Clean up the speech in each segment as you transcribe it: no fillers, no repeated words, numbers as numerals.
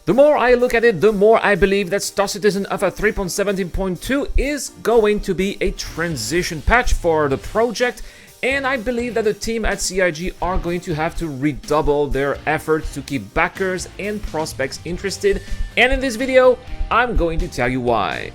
The more I look at it, the more I believe that Star Citizen Alpha 3.17.2 is going to be a transition patch for the project, and I believe that the team at CIG are going to have to redouble their efforts to keep backers and prospects interested, and in this video, I'm going to tell you why.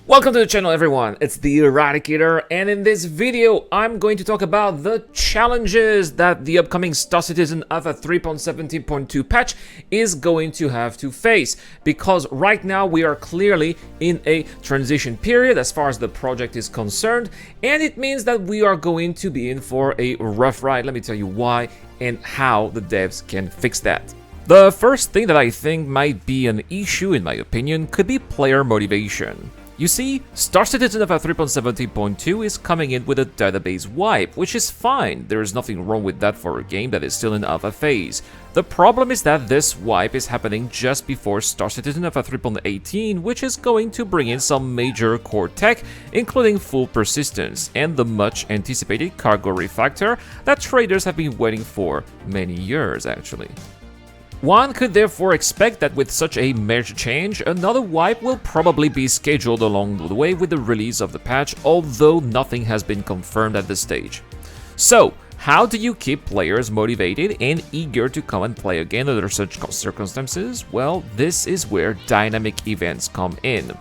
Welcome to the channel, everyone. It's the Eradicator, and in this video I'm going to talk about the challenges that the upcoming Star Citizen Alpha 3.17.2 patch is going to have to face, because right now we are clearly in a transition period as far as the project is concerned, and it means that we are going to be in for a rough ride. Let me tell you why and how the devs can fix that. The first thing that I think might be an issue, in my opinion, could be player motivation. You see, Star Citizen Alpha 3.17.2 is coming in with a database wipe, which is fine. There is nothing wrong with that for a game that is still in alpha phase. The problem is that this wipe is happening just before Star Citizen Alpha 3.18, which is going to bring in some major core tech, including full persistence and the much anticipated cargo refactor that traders have been waiting for many years, actually. One could therefore expect that with such a major change, another wipe will probably be scheduled along the way with the release of the patch, although nothing has been confirmed at this stage. So, how do you keep players motivated and eager to come and play again under such circumstances? Well, this is where dynamic events come in.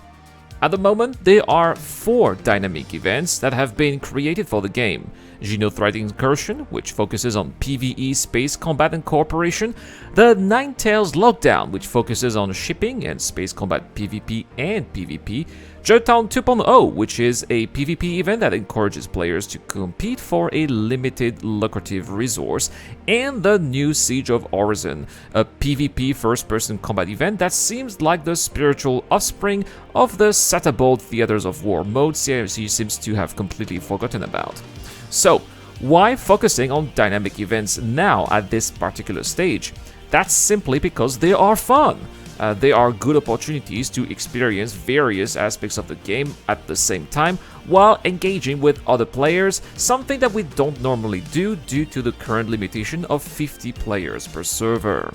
At the moment, there are 4 dynamic events that have been created for the game. Genothreat Incursion, which focuses on PvE, space combat and cooperation. The Ninetales Lockdown, which focuses on shipping and space combat PvP and PvP. Jertown 2.0, which is a PvP event that encourages players to compete for a limited lucrative resource. And the new Siege of Horizon, a PvP first-person combat event that seems like the spiritual offspring of the Satabold Theaters of War mode CIG seems to have completely forgotten about. So, why focusing on dynamic events now at this particular stage? That's simply because they are fun. They are good opportunities to experience various aspects of the game at the same time while engaging with other players, something that we don't normally do due to the current limitation of 50 players per server.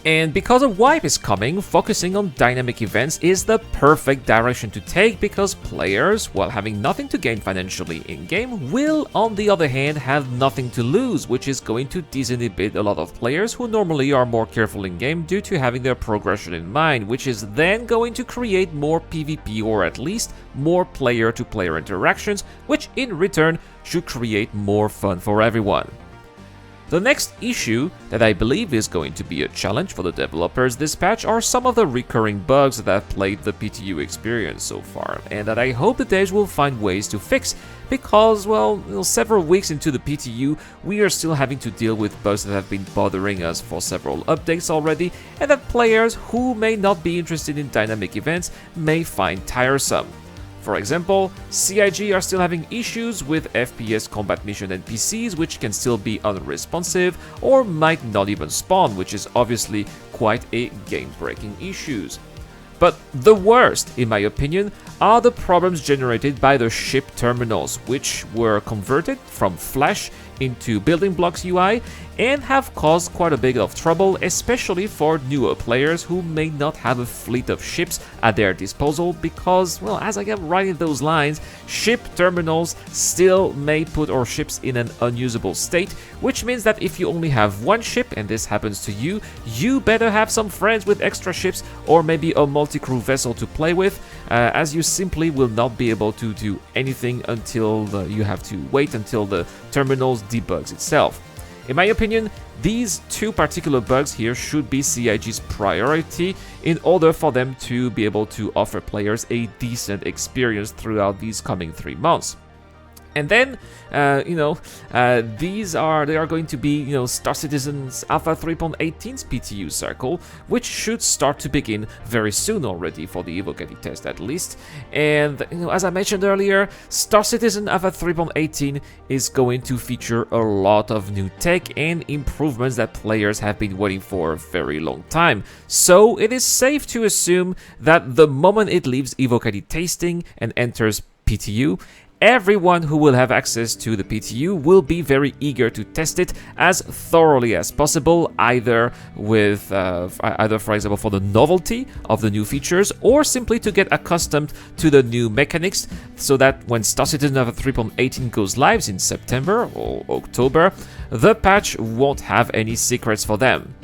And because a wipe is coming, focusing on dynamic events is the perfect direction to take, because players, while having nothing to gain financially in-game, will on the other hand have nothing to lose, which is going to disinhibit a lot of players who normally are more careful in-game due to having their progression in mind, which is then going to create more PvP or at least more player-to-player interactions, which in return should create more fun for everyone. The next issue that I believe is going to be a challenge for the developers this patch are some of the recurring bugs that have plagued the PTU experience so far, and that I hope the devs will find ways to fix, because, well, several weeks into the PTU, we are still having to deal with bugs that have been bothering us for several updates already, and that players who may not be interested in dynamic events may find tiresome. For example, CIG are still having issues with FPS combat mission NPCs, which can still be unresponsive or might not even spawn, which is obviously quite a game-breaking issue. But the worst, in my opinion, are the problems generated by the ship terminals, which were converted from Flash into Building Blocks UI and have caused quite a bit of trouble, especially for newer players who may not have a fleet of ships at their disposal, because, well, as I get writing those lines, ship terminals still may put our ships in an unusable state, which means that if you only have one ship and this happens to you, you better have some friends with extra ships or maybe a multi-crew vessel to play with, as you simply will not be able to do anything until you have to wait until the terminals debugs itself. In my opinion, these 2 particular bugs here should be CIG's priority in order for them to be able to offer players a decent experience throughout these coming 3 months. And then, they are going to be, Star Citizen's Alpha 3.18's PTU circle, which should start to begin very soon already for the Evo Caddy test at least. And, as I mentioned earlier, Star Citizen Alpha 3.18 is going to feature a lot of new tech and improvements that players have been waiting for a very long time. So it is safe to assume that the moment it leaves Evo Caddy tasting and enters PTU, everyone who will have access to the PTU will be very eager to test it as thoroughly as possible, either for example, for the novelty of the new features, or simply to get accustomed to the new mechanics, so that when Star Citizen Alpha 3.18 goes live in September or October, the patch won't have any secrets for them.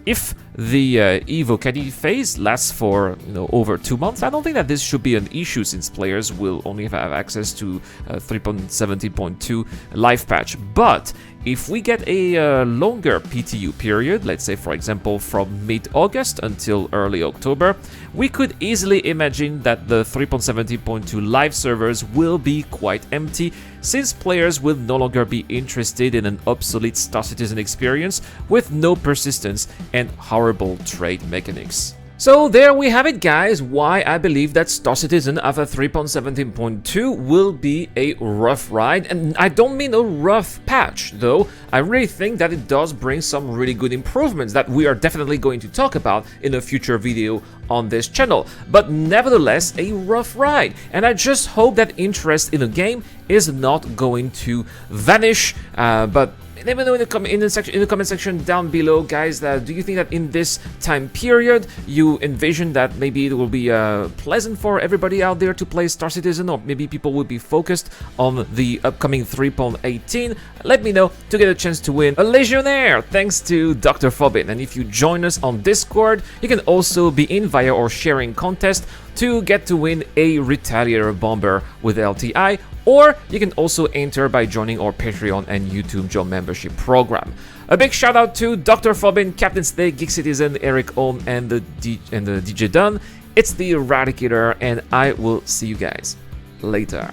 If the Evo Caddy phase lasts for over 2 months, I don't think that this should be an issue, since players will only have access to 3.17.2 live patch. But if we get a longer PTU period, let's say for example from mid-August until early October, we could easily imagine that the 3.17.2 live servers will be quite empty, since players will no longer be interested in an obsolete Star Citizen experience with no persistence and horrible trade mechanics. So there we have it, guys, why I believe that Star Citizen Alpha 3.17.2 will be a rough ride. And I don't mean a rough patch, though. I really think that it does bring some really good improvements that we are definitely going to talk about in a future video on this channel. But nevertheless, a rough ride. And I just hope that interest in the game is not going to vanish, but let me know in the comment section down below, guys, do you think that in this time period you envision that maybe it will be pleasant for everybody out there to play Star Citizen, or maybe people will be focused on the upcoming 3.18? Let me know to get a chance to win a Legionnaire, thanks to Dr. Phobin. And if you join us on Discord, you can also be in via our sharing contest to get to win a Retaliator Bomber with LTI, or you can also enter by joining our Patreon and YouTube Joe membership program. A big shout out to Dr. Phobin, Captain Snake, Geek Citizen, Eric Ohm, and the DJ Dunn. It's the Eradicator, and I will see you guys later.